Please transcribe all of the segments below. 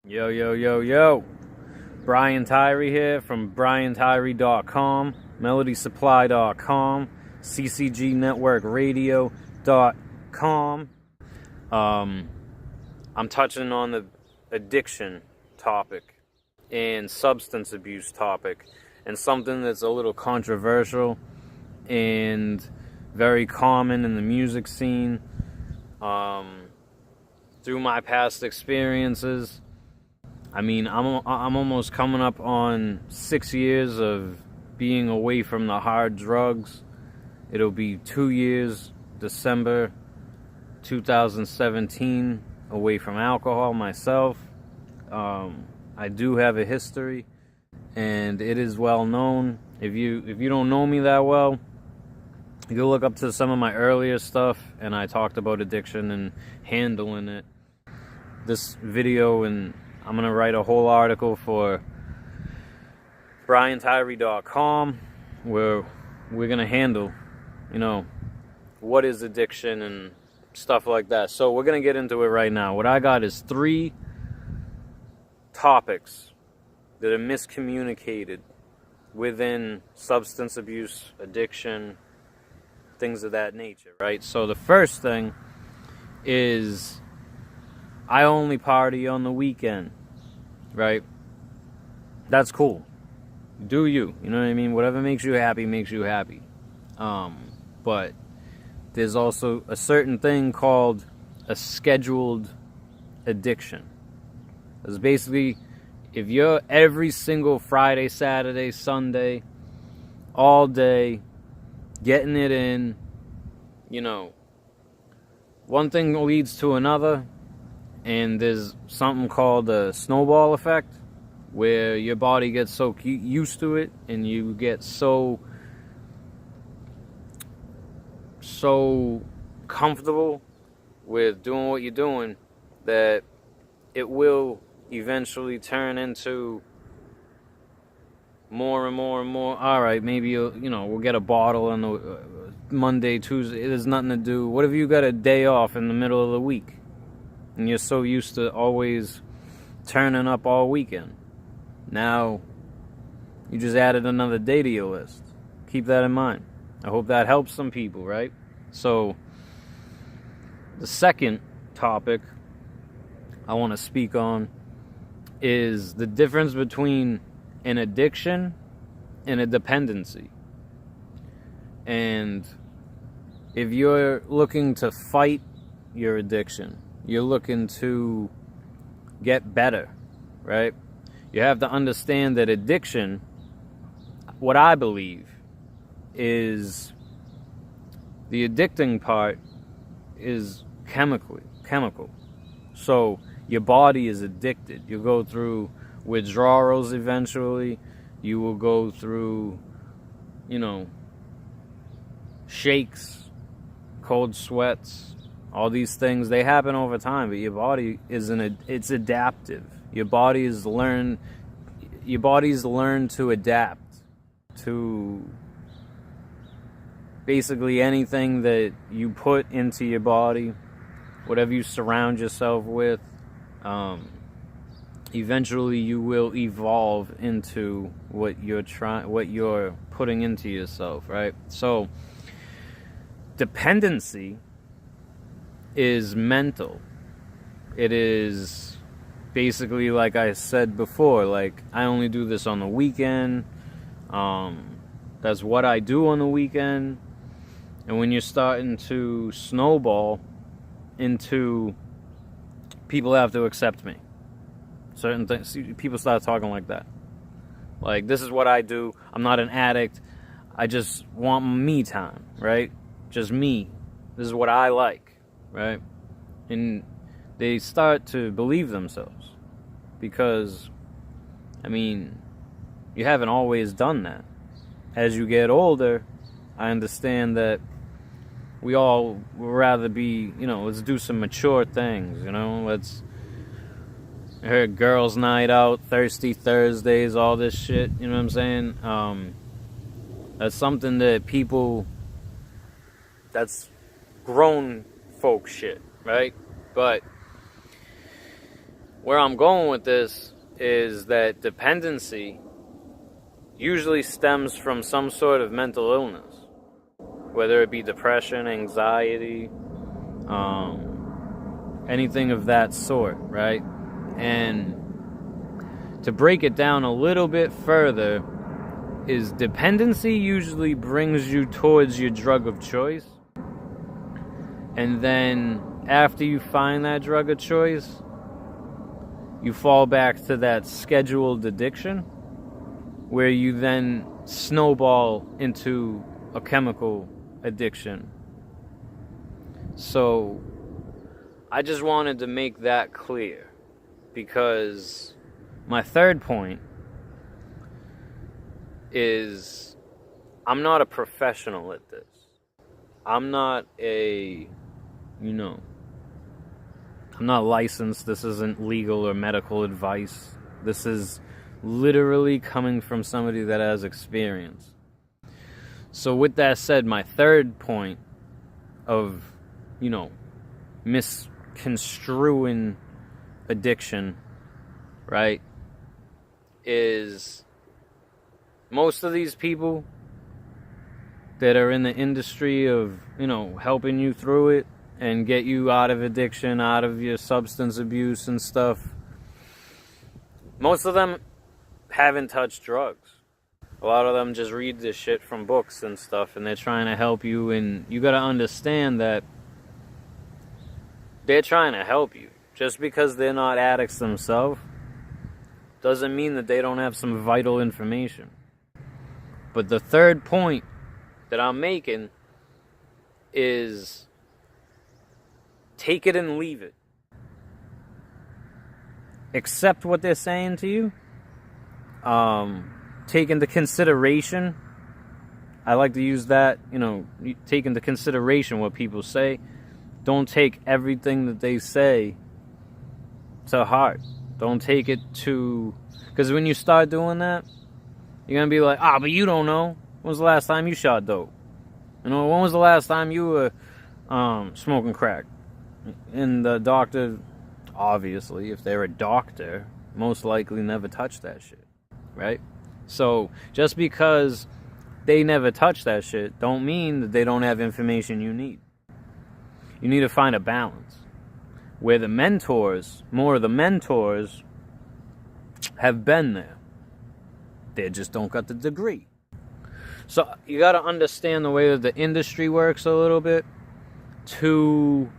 Yo, yo, yo, yo. Brian Tyree here from BrianTyree.com, MelodySupply.com, CCGNetworkRadio.com. I'm touching on the addiction topic and substance abuse topic, and something that's a little controversial and very common in the music scene. Through my past experiences, I mean, I'm almost coming up on 6 years of being away from the hard drugs. It'll be 2 years, December 2017, away from alcohol myself. I do have a history, and it is well known. If you don't know me that well, you can look up to some of my earlier stuff, and I talked about addiction and handling it. This video, and I'm going to write a whole article for BrianTyree.com where we're going to handle, what is addiction and stuff like that. So we're going to get into it right now. What I got is 3 topics that are miscommunicated within substance abuse, addiction, things of that nature, right? So the first thing is, I only party on the weekend, right? That's cool. Do you. You know what I mean? Whatever makes you happy makes you happy. But there's also a certain thing called a scheduled addiction. It's basically, if you're every single Friday, Saturday, Sunday, all day, getting it in, one thing leads to another. And there's something called a snowball effect, where your body gets so used to it, and you get so comfortable with doing what you're doing that it will eventually turn into more and more and more. All right, maybe we'll get a bottle on the Monday, Tuesday. There's nothing to do. What if you got a day off in the middle of the week? And you're so used to always turning up all weekend. Now, you just added another day to your list. Keep that in mind. I hope that helps some people, right? So, the second topic I want to speak on is the difference between an addiction and a dependency. And if you're looking to fight your addiction, you're looking to get better, right? You have to understand that addiction, what I believe, is the addicting part is chemical. So your body is addicted. You go through withdrawals eventually. You will go through, shakes, cold sweats. All these things, they happen over time, but your body it's adaptive. Your body's learned to adapt to basically anything that you put into your body, whatever you surround yourself with. Eventually you will evolve into what you're putting into yourself, right? So dependency is mental. It is basically, like I said before, like, I only do this on the weekend. That's what I do on the weekend. And when you're starting to snowball into, people have to accept me, certain things, people start talking like that. Like, this is what I do. I'm not an addict. I just want me time, right? Just me. This is what I like. Right? And they start to believe themselves because, you haven't always done that. As you get older, I understand that we all would rather be, let's do some mature things, I heard girls' night out, thirsty Thursdays, all this shit, you know what I'm saying? That's something that that's grown folk shit, right? But where I'm going with this is that dependency usually stems from some sort of mental illness, whether it be depression, anxiety, anything of that sort, right? And to break it down a little bit further, is dependency usually brings you towards your drug of choice, and then after you find that drug of choice, you fall back to that scheduled addiction, where you then snowball into a chemical addiction. So I just wanted to make that clear, because my third point is I'm not a professional at this. I'm not I'm not licensed. This isn't legal or medical advice. This is literally coming from somebody that has experience. So with that said, my third point of, misconstruing addiction, right, is most of these people that are in the industry of, helping you through it and get you out of addiction, out of your substance abuse and stuff, most of them haven't touched drugs. A lot of them just read this shit from books and stuff, and they're trying to help you, and you gotta understand that they're trying to help you. Just because they're not addicts themselves doesn't mean that they don't have some vital information. But the third point that I'm making is take it and leave it. Accept what they're saying to you. Take into consideration. I like to use that, take into consideration what people say. Don't take everything that they say to heart. Don't take it to... Because when you start doing that, you're going to be like, but you don't know. When was the last time you shot dope? When was the last time you were smoking crack? And the doctor, obviously, if they're a doctor, most likely never touched that shit, right? So just because they never touch that shit don't mean that they don't have information you need. You need to find a balance where the mentors, more of the mentors, have been there. They just don't got the degree. So you got to understand the way that the industry works a little bit to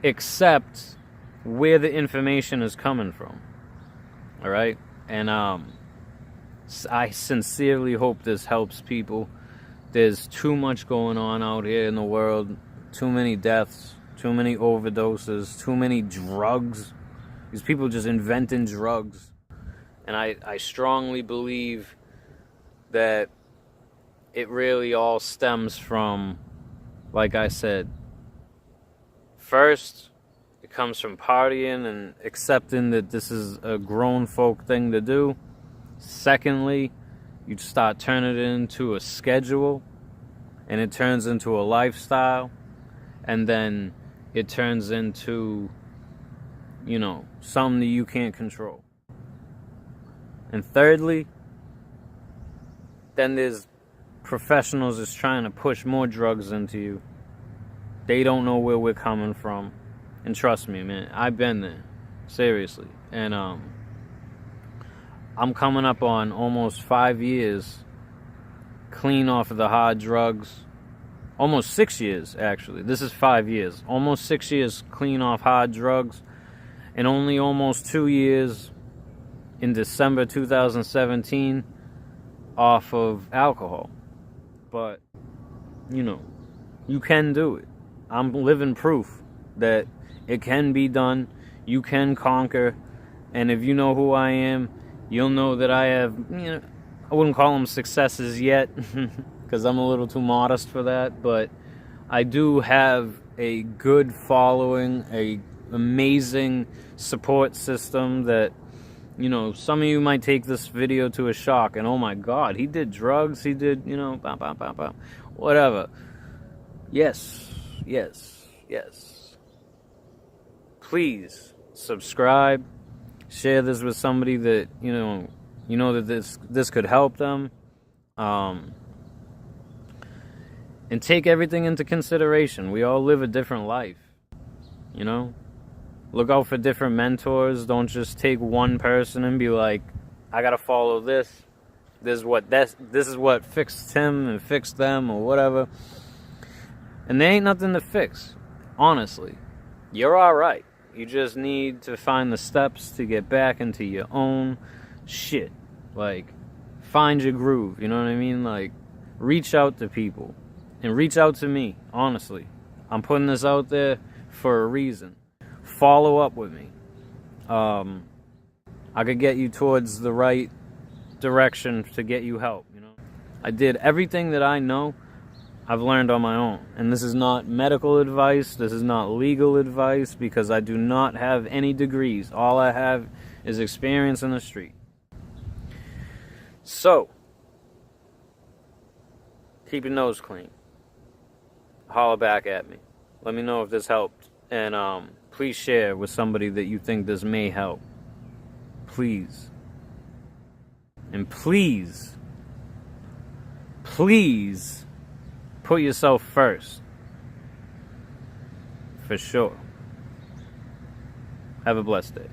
accept where the information is coming from. All right? And I sincerely hope this helps people. There's too much going on out here in the world. Too many deaths, too many overdoses, too many drugs. These people just inventing drugs. And I strongly believe that it really all stems from, like I said, first, it comes from partying and accepting that this is a grown folk thing to do. Secondly, you start turning it into a schedule, and it turns into a lifestyle, and then it turns into, something that you can't control. And thirdly, then there's professionals that's trying to push more drugs into you. They don't know where we're coming from. And trust me, man, I've been there. Seriously. And I'm coming up on almost 5 years clean off of the hard drugs. Almost 6 years, actually. This is 5 years. Almost 6 years clean off hard drugs. And only almost 2 years in December 2017 off of alcohol. But, you can do it. I'm living proof that it can be done. You can conquer. And if you know who I am, you'll know that I have, I wouldn't call them successes yet, because I'm a little too modest for that, but I do have a good following, a amazing support system that, some of you might take this video to a shock, and oh my God, he did drugs, he did, whatever. Yes. Please subscribe, Share this with somebody that you know that this could help them. And take everything into consideration. We all live a different life, you know? Look out for different mentors. Don't just take one person and be like, I gotta follow this. This is what fixed him and fixed them or whatever. And there ain't nothing to fix, honestly. You're alright. You just need to find the steps to get back into your own shit. Like, find your groove, you know what I mean? Like, reach out to people. And reach out to me, honestly. I'm putting this out there for a reason. Follow up with me. I could get you towards the right direction to get you help, you know. I did everything that I know I've learned on my own. And this is not medical advice. This is not legal advice because I do not have any degrees. All I have is experience in the street. So, keep your nose clean. Holler back at me. Let me know if this helped. And please share with somebody that you think this may help. Please. And please put yourself first. For sure. Have a blessed day.